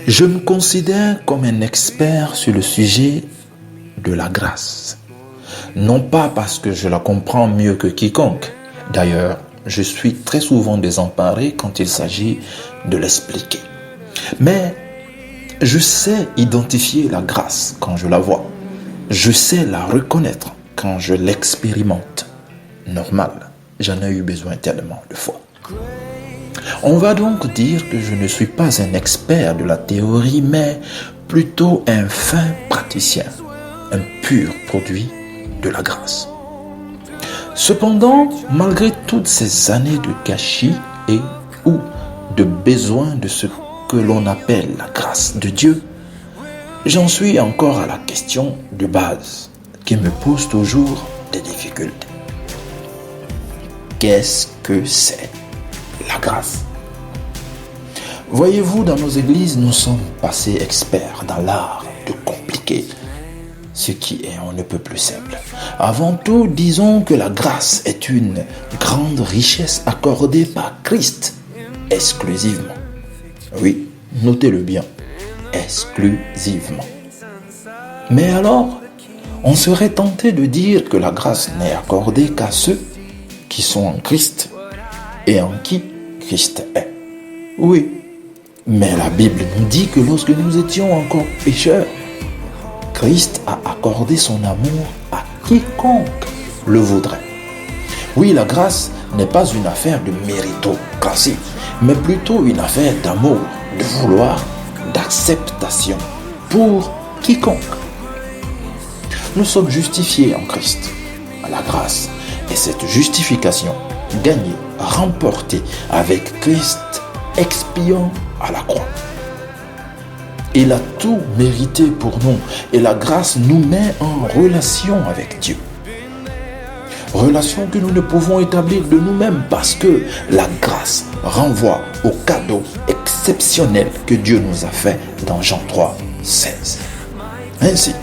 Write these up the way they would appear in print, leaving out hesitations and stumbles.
Je me considère comme un expert sur le sujet de la grâce. Non pas parce que je la comprends mieux que quiconque. D'ailleurs, je suis très souvent désemparé quand il s'agit de l'expliquer. Mais je sais identifier la grâce quand je la vois. Je sais la reconnaître quand je l'expérimente. Normal, j'en ai eu besoin tellement de fois. On va donc dire que je ne suis pas un expert de la théorie, mais plutôt un fin praticien, un pur produit de la grâce. Cependant, malgré toutes ces années de gâchis et ou de besoin de ce que l'on appelle la grâce de Dieu, j'en suis encore à la question de base qui me pose toujours des difficultés. Qu'est-ce que c'est la grâce? Voyez-vous, dans nos églises, nous sommes passés experts dans l'art de compliquer ce qui est on ne peut plus simple. Avant tout, disons que la grâce est une grande richesse accordée par Christ exclusivement. Oui, notez-le bien, exclusivement. Mais alors, on serait tenté de dire que la grâce n'est accordée qu'à ceux qui sont en Christ et en qui Christ est. Oui, mais la Bible nous dit que lorsque nous étions encore pécheurs, Christ a accordé son amour à quiconque le voudrait. Oui, la grâce n'est pas une affaire de méritocratie, mais plutôt une affaire d'amour, de vouloir, d'acceptation pour quiconque. Nous sommes justifiés en Christ. La grâce est cette justification gagnée, remportée avec Christ expiant à la croix. Il a tout mérité pour nous et la grâce nous met en relation avec Dieu. Relation que nous ne pouvons établir de nous-mêmes parce que la grâce renvoie au cadeau exceptionnel que Dieu nous a fait dans Jean 3, 16. Ainsi,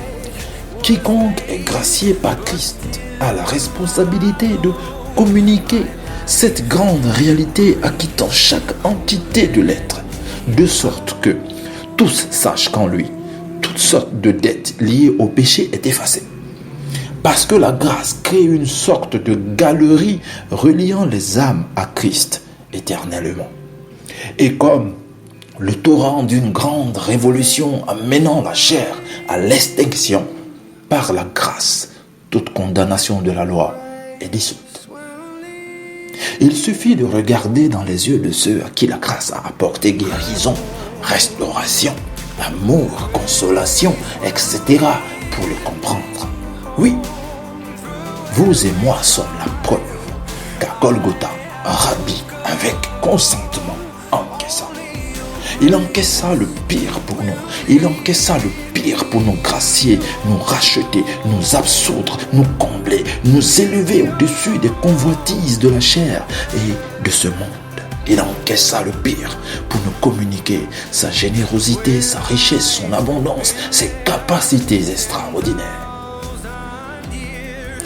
quiconque est gracié par Christ a la responsabilité de communiquer cette grande réalité acquittant chaque entité de l'être, de sorte que tous sachent qu'en lui, toutes sortes de dettes liées au péché est effacée. Parce que la grâce crée une sorte de galerie reliant les âmes à Christ éternellement. Et comme le torrent d'une grande révolution amenant la chair à l'extinction, par la grâce, toute condamnation de la loi est dissoute. Il suffit de regarder dans les yeux de ceux à qui la grâce a apporté guérison, restauration, amour, consolation, etc. pour le comprendre. Oui, vous et moi sommes la preuve qu'à Golgotha, Rabbi, avec consentement, encaissa. Il encaissa le pire pour nous. Il encaissa le pire pour nous gracier, nous racheter, nous absoudre, nous combler, nous élever au-dessus des convoitises de la chair et de ce monde. Il encaissa le pire pour nous communiquer sa générosité, sa richesse, son abondance, ses capacités extraordinaires.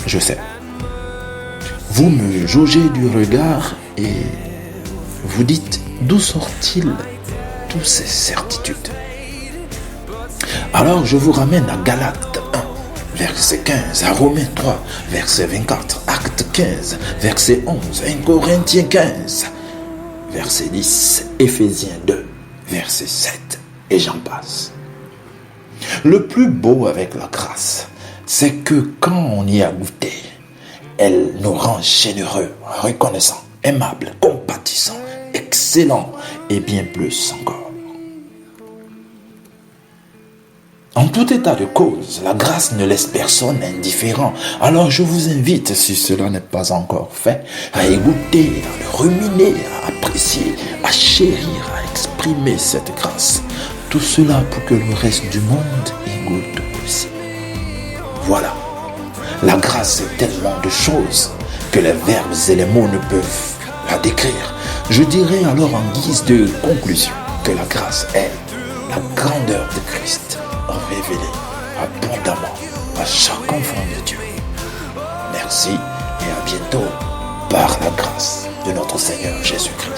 Je sais. Vous me jaugez du regard et vous dites d'où sort-il toutes ces certitudes? Alors je vous ramène à Galates 1, verset 15, à Romains 3, verset 24, Actes 15, verset 11, 1 Corinthiens 15, verset 10, Éphésiens 2, verset 7, et j'en passe. Le plus beau avec la grâce, c'est que quand on y a goûté, elle nous rend généreux, reconnaissants, aimables, compatissants, excellents et bien plus encore. En tout état de cause, la grâce ne laisse personne indifférent. Alors je vous invite, si cela n'est pas encore fait, à écouter, à le ruminer, à apprécier, à chérir, à exprimer cette grâce. Tout cela pour que le reste du monde y goûte aussi. Voilà. La grâce est tellement de choses que les verbes et les mots ne peuvent la décrire. Je dirais alors en guise de conclusion que la grâce est la grandeur de Christ révéler abondamment à chaque enfant de Dieu. Merci et à bientôt par la grâce de notre Seigneur Jésus-Christ.